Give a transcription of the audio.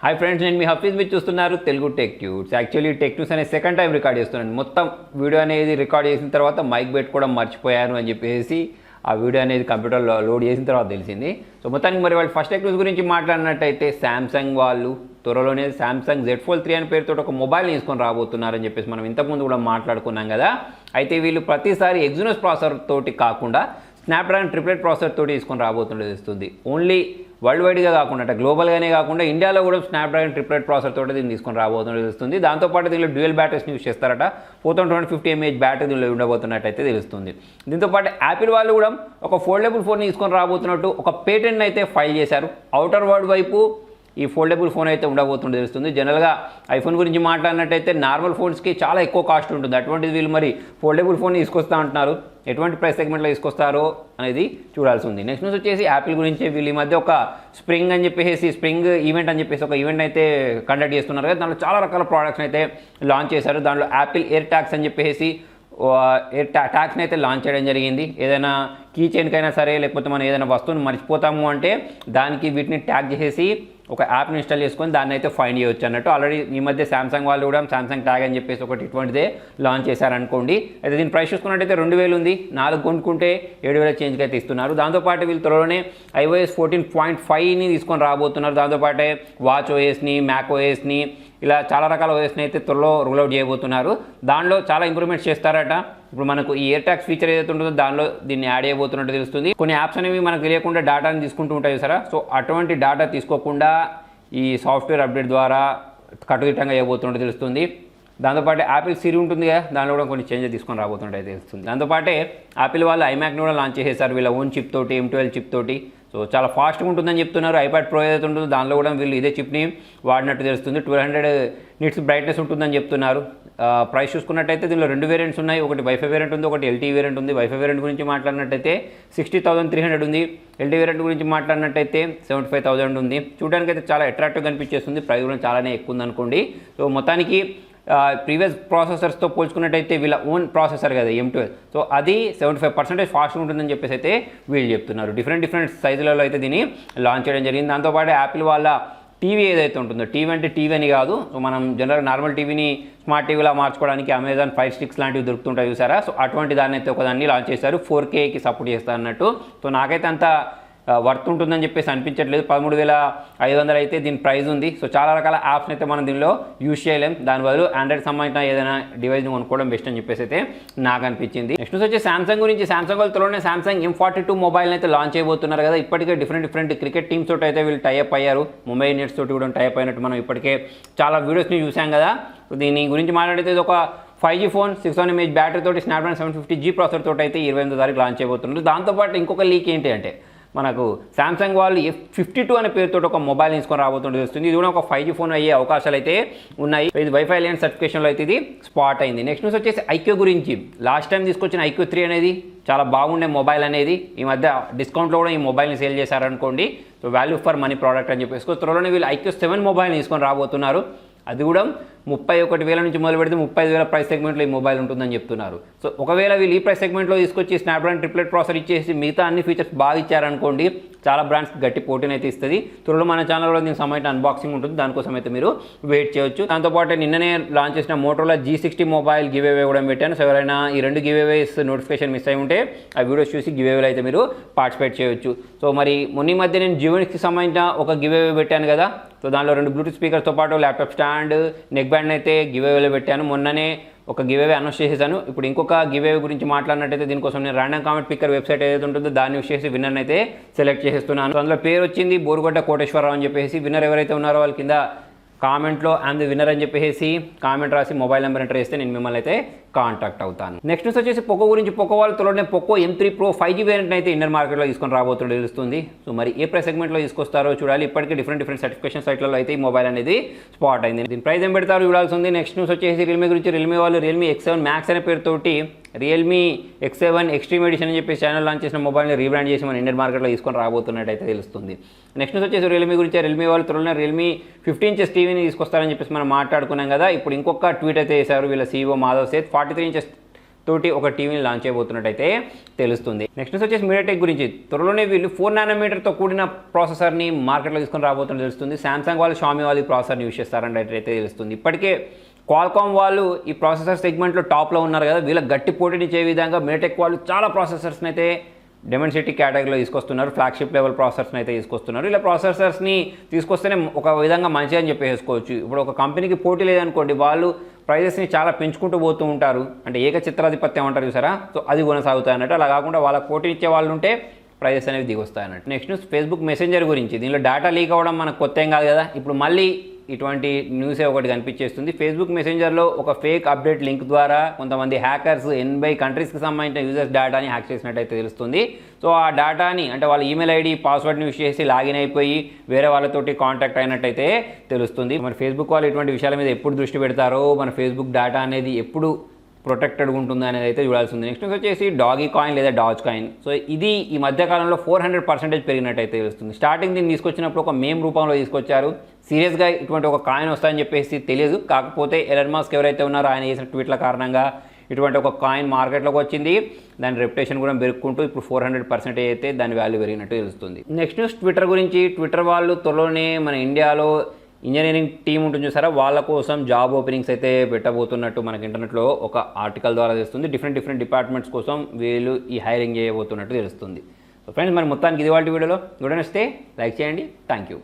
Hi friends, నేను మీ హఫీజ్ మీరు చూస్తున్నారు Telugu tech news. Actually tech news అనే సెకండ్ టైం రికార్డ్ చేస్తున్నాను. మొత్తం వీడియో అనేది రికార్డ్ చేసిన తర్వాత మైక్ పెట్టుకోవడం మర్చిపోయాను అని చెప్పేసి ఆ వీడియో అనేది కంప్యూటర్లో లోడ్ చేసిన తర్వాత తెలిసింది. సో మొత్తానికి మరి వాళ్ళు ఫస్ట్ టెక్ న్యూస్ గురించి మాట్లాడినట్టయితే శాంసంగ్ వాళ్ళు త్వరలోనే శాంసంగ్ Z Fold 3 అనే పేరుతో ఒక మొబైల్ తీసుకొని రాబోతున్నారని చెప్పేసి మనం ఇంతకుముందు కూడా మాట్లాడుకున్నాం కదా. అయితే వీళ్ళు ప్రతిసారి ఎగ్జినోస్ ప్రాసెసర్ తోటి కాకుండా స్నాప్డ్రాగన్ ట్రిప్లెట్ ప్రాసెసర్ తోటి తీసుకొని రాబోతుండేది తెలుస్తుంది. ఓన్లీ వరల్డ్ వైడ్గా కాకుండా అంటే గ్లోబల్గానే కాకుండా ఇండియాలో కూడా స్నాప్డ్రాగన్ ట్రిప్లెట్ ప్రాసెసర్ తోటి దీన్ని తీసుకొని రాబోతుండే తెలుస్తుంది. దాంతోపాటు దీనిలో డ్యూయల్ బ్యాటరీస్ యూస్ చేస్తారట. 4250 mAh బ్యాటరీ దీనిలో ఉండబోతున్నట్టయితే తెలుస్తుంది. దీంతోపాటు యాపిల్ వాళ్ళు కూడా ఒక ఫోల్డబుల్ ఫోన్ తీసుకొని రాబోతున్నట్టు ఒక పేటెంట్ అయితే ఫైల్ చేశారు. అవుటర్ వరల్డ్ వైపు ఈ ఫోల్డబుల్ ఫోన్ అయితే ఉండబోతుండే తెలుస్తుంది. జనరల్గా ఐఫోన్ గురించి మాట్లాడినట్టయితే నార్మల్ ఫోన్స్కి చాలా ఎక్కువ కాస్ట్ ఉంటుంది. అటువంటిది వీళ్ళు మరి ఫోల్డబుల్ ఫోన్ తీసుకొస్తా అంటున్నారు. ఎటువంటి ప్రైస్ సెగ్మెంట్లో తీసుకొస్తారో అనేది చూడాల్సి ఉంది. నెక్స్ట్ న్యూస్ వచ్చేసి యాపిల్ గురించి. వీళ్ళు ఈ మధ్య ఒక స్ప్రింగ్ అని చెప్పేసి స్ప్రింగ్ ఈవెంట్ అని చెప్పేసి ఒక ఈవెంట్ అయితే కండక్ట్ చేస్తున్నారు కదా. దాంట్లో చాలా రకాల ప్రోడక్ట్స్ అయితే లాంచ్ చేశారు. దాంట్లో యాపిల్ ఎయిర్ ట్యాగ్స్ అని చెప్పేసి ట్యాగ్స్ని అయితే లాంచ్ చేయడం జరిగింది. ఏదైనా కీ చైన్కైనా సరే, లేకపోతే మనం ఏదైనా వస్తువుని మర్చిపోతాము అంటే దానికి వీటిని ట్యాగ్ చేసేసి ఒక యాప్ని ఇన్స్టాల్ చేసుకొని దాన్ని అయితే ఫైండ్ చేయొచ్చు అన్నట్టు. ఆల్రెడీ ఈ మధ్య శాంసంగ్ వాళ్ళు కూడా శాంసంగ్ ట్యాగ్ అని చెప్పేసి ఒకటి ఇటువంటిదే లాంచ్ చేశారనుకోండి. అయితే దీని ప్రైస్ చూసుకున్నట్టయితే 2000 ఉంది. 4 కొనుక్కుంటే 7000 చేంజ్కి అయితే ఇస్తున్నారు. దాంతోపాటు వీళ్ళు త్వరలోనే iOS 14.5ని తీసుకొని రాబోతున్నారు. దాంతోపాటే వాచ్ ఓఎస్ని, మ్యాక్ ఓఎస్ని, ఇలా చాలా రకాల ఓఎస్ని అయితే త్వరలో రోల్అవుట్ చేయబోతున్నారు. దానిలో చాలా ఇంప్రూవ్మెంట్స్ చేస్తారట. ఇప్పుడు మనకు ఈ ఎయిర్ ట్యాగ్స్ ఫీచర్ ఏదైతే ఉంటుందో దానిలో దీన్ని యాడ్ చేయబోతున్నట్టు తెలుస్తుంది. కొన్ని యాప్స్ అనేవి మనకు తెలియకుండా డేటాని తీసుకుంటూ ఉంటాయి సరే. సో అటువంటి డేటా తీసుకోకుండా ఈ సాఫ్ట్వేర్ అప్డేట్ ద్వారా కట్టుదిట్టంగా చేయబోతున్నట్టు తెలుస్తుంది. దాంతోపాటు యాపిల్ సిరి ఉంటుంది కదా, దానిలో కూడా కొన్ని చేంజెస్ తీసుకొని రాబోతుంటే తెలుస్తుంది. దాంతోపాటే యాపిల్ వాళ్ళు ఐమ్యాక్ని కూడా లాంచ్ చేసేసారు వీళ్ళ ఓన్ చిప్ తోటి, M12 చిప్ తోటి. సో చాలా ఫాస్ట్గా ఉంటుందని చెప్తున్నారు. ఐప్యాడ్ ప్రో ఏదైతే ఉంటుందో దానిలో కూడా వీళ్ళు ఇదే చిప్ని వాడినట్టు తెలుస్తుంది. 1200 nits బ్రైట్నెస్ ఉంటుందని చెప్తున్నారు. ప్రైస్ చూసుకున్నట్టయితే దీనిలో 2 వేరియంట్స్ ఉన్నాయి. ఒకటి వైఫై వేరియంట్ ఉంది, ఒకటి LTE వేరియంట్ ఉంది. వైఫై వేరియంట్ గురించి మాట్లాడినట్టయితే 60,300 ఉంది. LTE వేరియంట్ గురించి మాట్లాడినట్టయితే 75,000 ఉంది. చూడడానికి అయితే చాలా అట్రాక్టివ్గా కనిపించేస్తుంది. ప్రైస్ కూడా చాలానే ఎక్కువ ఉంది అనుకోండి. సో మొత్తానికి ప్రీవియస్ ప్రాసెసర్స్తో పోల్చుకున్నట్టయితే వీళ్ళ ఓన్ ప్రాసెసర్ కదా M12, సో అది 75% ఫాస్ట్గా ఉంటుందని చెప్పేసి అయితే వీళ్ళు చెప్తున్నారు. డిఫరెంట్ సైజులలో అయితే దీన్ని లాంచ్ చేయడం జరిగింది. దాంతోపాటు యాపిల్ వాళ్ళ టీవీ ఏదైతే ఉంటుందో, టీవీ అంటే టీవీ అని కాదు, సో మనం జనరల్ నార్మల్ టీవీని స్మార్ట్ టీవీలా మార్చుకోవడానికి అమెజాన్ Fire Sticks లాంటివి దొరుకుతుంటాయి చూసారా. సో అటువంటి దాన్ని అయితే ఒకదాన్ని లాంచ్ చేశారు. 4Kకి సపోర్ట్ చేస్తారు అన్నట్టు. సో నాకైతే అంత వర్త్ ఉంటుందని చెప్పేసి అనిపించట్లేదు. 13,500 అయితే దీని ప్రైస్ ఉంది. సో చాలా రకాల యాప్స్ని అయితే మనం దీనిలో యూజ్ చేయలేం. దాని బదులు ఆండ్రాయిడ్ సంబంధించిన ఏదైనా డివైస్ని కొనుక్కోవడం బెస్ట్ అని చెప్పేసి అయితే నాకు అనిపించింది. నెక్స్ట్ వచ్చి శాంసంగ్ గురించి. శాంసంగ్ వాళ్ళు త్వరలోనే శాంసంగ్ M42 మొబైల్ని అయితే లాంచ్ చేయబోతున్నారు కదా. ఇప్పటికే డిఫరెంట్ క్రికెట్ టీమ్స్ తోటి అయితే వీళ్ళు టైఅప్ అయ్యారు. ముంబై ఇండియన్స్ తోటి కూడా టైఅప్ అయినట్టు మనం ఇప్పటికే చాలా వీడియోస్ని చూసాం కదా. దీని గురించి మాట్లాడితే ఇది ఒక 5G ఫోన్, 600 mAh బ్యాటరీ తోటి స్నాప్డ్రాగన్ 750G ప్రాసెసర్ తోటి అయితే 28వ తారీఖు లాంచ్ చేయబోతున్నారు. దాంతోపాటు ఇంకొక లీక్ ఏంటి అంటే మనకు శాంసంగ్ వాళ్ళు F52 అనే పేరుతో ఒక మొబైల్ తీసుకొని రాబోతుంటే తెలుస్తుంది. ఇది కూడా ఒక 5G ఫోన్ అయ్యే అవకాశాలు అయితే ఉన్నాయి. ఇది వైఫై అలయన్స్ సర్టిఫికేషన్లో అయితే ఇది స్పాట్ అయింది. నెక్స్ట్ న్యూస్ వచ్చేసి IQ గురించి. లాస్ట్ టైం తీసుకొచ్చిన IQ3 అనేది చాలా బాగుండే మొబైల్ అనేది ఈ మధ్య డిస్కౌంట్లో కూడా ఈ మొబైల్ని సేల్ చేశారనుకోండి. So value for money product అని చెప్పేసి త్వరలోనే వీళ్ళు IQ7 మొబైల్ని తీసుకొని రాబోతున్నారు. అది కూడా 31,000 నుంచి మొదలు పెడితే 35,000 ప్రైస్ సెగ్మెంట్లో ఈ మొబైల్ ఉంటుందని చెప్తున్నారు. సో ఒకవేళ వీళ్ళు ఈ ప్రైస్ సెగ్మెంట్లో తీసుకొచ్చి స్నాప్డ్రాగన్ ట్రిప్లెట్ ప్రాసెసర్ ఇచ్చేసి మిగతా అన్ని ఫీచర్స్ బాగా ఇచ్చారనుకోండి, చాలా బ్రాండ్స్ గట్టి పోటీని అయితే ఇస్తుంది. త్వరలో మన ఛానల్లో దీనికి సంబంధించిన అన్బాక్సింగ్ ఉంటుంది. దానికోసం అయితే మీరు వెయిట్ చేయొచ్చు. దాంతోపాటు నిన్ననే లాంచ్ చేసిన Motorola G60 mobile give away కూడా పెట్టాను. సో ఎవరైనా ఈ 2 గివ్ అవేస్ నోటిఫికేషన్ మిస్ అయి ఉంటే ఆ వీడియోస్ చూసి గివ్ అవేలో అయితే మీరు పార్టిసిపేట్ చేయొచ్చు. సో మరి మొన్న మధ్య నేను జియోనిక్స్కి సంబంధించిన ఒక గివ్ అవే పెట్టాను కదా. సో దానిలో 2 బ్లూటూత్ స్పీకర్స్తో పాటు ల్యాప్టాప్ స్టాండ్, నెక్ బ్యాండ్ అయితే గివ్ అవేలో పెట్టాను. మొన్ననే ఒక గివ్ అవే అనౌన్స్ చేసేసాను. ఇప్పుడు ఇంకొక గివ్ అవే గురించి మాట్లాడినట్టయితే దీనికోసం నేను ర్యాండమ్ కామెంట్ పిక్కర్ వెబ్సైట్ ఏదైతే ఉంటుందో దాన్ని యూస్ చేసి విన్నర్ని అయితే సెలెక్ట్ చేసేస్తున్నాను. సో అందులో పేరు వచ్చింది బోరుగొడ్డ కోటేశ్వరరావు అని చెప్పేసి. విన్నర్ ఎవరైతే ఉన్నారో వాళ్ళ కింద కామెంట్లో ఐఎమ్ ది విన్నర్ అని చెప్పేసి కామెంట్ రాసి మొబైల్ నెంబర్ ఎంటర్ చేస్తే నేను మిమ్మల్ని అయితే కాంటాక్ట్ అవుతాను. నెక్స్ట్ న్యూస్ వచ్చేసి పోకో గురించి. పోకో వాళ్ళు త్వరలోనే Poco M3 Pro 5G variant అయితే ఇండియన్ మార్కెట్లో తీసుకొని రాబోతుండే తెలుస్తుంది. సో మరి ఏ ప్రైస్ సెగ్మెంట్లో తీసుకొస్తారో చూడాలి. ఇప్పటికే డిఫరెంట్ సర్టిఫికేషన్ సైట్లలో అయితే ఈ మొబైల్ అనేది స్పాట్ అయింది. దీని ప్రైస్ ఏం పెడతారో చూడాల్సి ఉంది. నెక్స్ట్ న్యూస్ వచ్చేసి రియల్మీ గురించి. రియల్మీ వాళ్ళు రియల్మీ X7 Max అనే పేరుతోటి రియల్మీ X7 ఎక్స్ట్రీమ్ ఎడిషన్ అని చెప్పేసి ఛానల్ లాంచ్ చేసిన మొబైల్ని రీబ్రాండ్ చేసి మన ఇండియన్ మార్కెట్లో తీసుకొని రాబోతున్నట్టు అయితే తెలుస్తుంది. నెక్స్ట్ న్యూస్ వచ్చేసి రియల్మీ గురించి. రియల్మీ వాళ్ళు త్వరలోనే రియల్మీ 15 inches టీవీని తీసుకొస్తారని చెప్పేసి మనం మాట్లాడుకున్నాం కదా. ఇప్పుడు ఇంకొక ట్వీట్ అయితే చేశారు వీళ్ళ CEO మాధవ్ సేత్. 43 inches తోటి ఒక టీవీని లాంచ్ చేయబోతున్నట్టయితే తెలుస్తుంది. నెక్స్ట్ వచ్చేసి మీడియాటెక్ గురించి త్వరలోనే వీళ్ళు 4 నానోమీటర్తో కూడిన ప్రాసెసర్ని మార్కెట్లో తీసుకొని రాబోతున్నట్టు తెలుస్తుంది. శాంసంగ్ వాళ్ళు, షామీ వాళ్ళు ఈ ప్రాసెసర్ని యూస్ చేస్తారని అయితే తెలుస్తుంది. ఇప్పటికే క్వాల్కామ్ వాళ్ళు ఈ ప్రాసెసర్ సెగ్మెంట్లో టాప్లో ఉన్నారు కదా, వీళ్ళకి గట్టి పోటీనిచ్చే విధంగా మీడియాటెక్ వాళ్ళు చాలా ప్రాసెసర్స్ని అయితే డెమెన్సిటీ కేటగిరీలో తీసుకొస్తున్నారు. ఫ్లాగ్షిప్ లెవెల్ ప్రాసెసర్స్ని అయితే తీసుకొస్తున్నారు. ఇలా ప్రాసెసర్స్ని తీసుకొస్తేనే ఒక విధంగా మంచి అని చెప్పేసుకోవచ్చు. ఇప్పుడు ఒక కంపెనీకి పోటీ లేదనుకోండి, వాళ్ళు ప్రైజెస్ని చాలా పెంచుకుంటూ పోతూ ఉంటారు. అంటే ఏకచిత్రాధిపత్యం అంటారు చూసారా, సో అది కొనసాగుతాయి అన్నట్టు. అలా కాకుండా వాళ్ళకి పోటీ ఇచ్చే వాళ్ళు ఉంటే ప్రైజెస్ అనేవి దిగొస్తాయి అన్నట్టు. నెక్స్ట్ న్యూస్ ఫేస్బుక్ మెసెంజర్ గురించి. దీనిలో డేటా లీక్ అవ్వడం మనకు కొత్త ఏం కాదు కదా, ఇప్పుడు మళ్ళీ ఇటువంటి న్యూసే ఒకటి కనిపించేస్తుంది. ఫేస్బుక్ మెసెంజర్లో ఒక ఫేక్ అప్డేట్ లింక్ ద్వారా కొంతమంది హ్యాకర్స్ 80 కంట్రీస్కి సంబంధించిన యూజర్స్ డేటాని హ్యాక్ చేసినట్టయితే తెలుస్తుంది. సో ఆ డేటాని అంటే వాళ్ళ ఈమెయిల్ ఐడి పాస్వర్డ్ని యూస్ చేసి లాగిన్ అయిపోయి వేరే వాళ్ళతోటి కాంటాక్ట్ అయినట్టయితే తెలుస్తుంది. మరి ఫేస్బుక్ వాళ్ళు ఇటువంటి విషయాల మీద ఎప్పుడు దృష్టి పెడతారో, మన ఫేస్బుక్ డేటా అనేది ఎప్పుడు ప్రొటెక్టెడ్గా ఉంటుంది అనేది అయితే చూడాల్సి ఉంది. నెక్స్ట్ వచ్చేసి డాగీ కాయిన్ లేదా డాజ్ కాయిన్. సో ఇది ఈ మధ్యకాలంలో 400% పెరిగినట్టయితే తెలుస్తుంది. స్టార్టింగ్ దీన్ని తీసుకొచ్చినప్పుడు ఒక మేమ్ రూపంలో తీసుకొచ్చారు. సీరియస్గా ఇటువంటి ఒక కాయిన్ వస్తాయని చెప్పేసి తెలియదు. కాకపోతే ఎలన్ మస్క్ ఎవరైతే ఉన్నారో ఆయన చేసిన ట్వీట్ల కారణంగా ఇటువంటి ఒక కాయిన్ మార్కెట్లోకి వచ్చింది. దాని రెప్యుటేషన్ కూడా పెరుగుకుంటూ ఇప్పుడు 400% అయితే దాని వాల్యూ పెరిగినట్టు తెలుస్తుంది. నెక్స్ట్ న్యూస్ ట్విట్టర్ గురించి. ట్విట్టర్ వాళ్ళు త్వరలోనే మన ఇండియాలో ఇంజనీరింగ్ టీం ఉంటుంది చూసారా, వాళ్ళ కోసం జాబ్ ఓపెనింగ్స్ అయితే పెట్టబోతున్నట్టు మనకి ఇంటర్నెట్లో ఒక ఆర్టికల్ ద్వారా తెలుస్తుంది. డిఫరెంట్ డిపార్ట్మెంట్స్ కోసం వీళ్ళు ఈ హైరింగ్ చేయబోతున్నట్టు తెలుస్తుంది. సో ఫ్రెండ్స్, మరి మొత్తానికి ఇది వాళ్ళ వీడియోలో నచ్చితే లైక్ చేయండి. Thank you.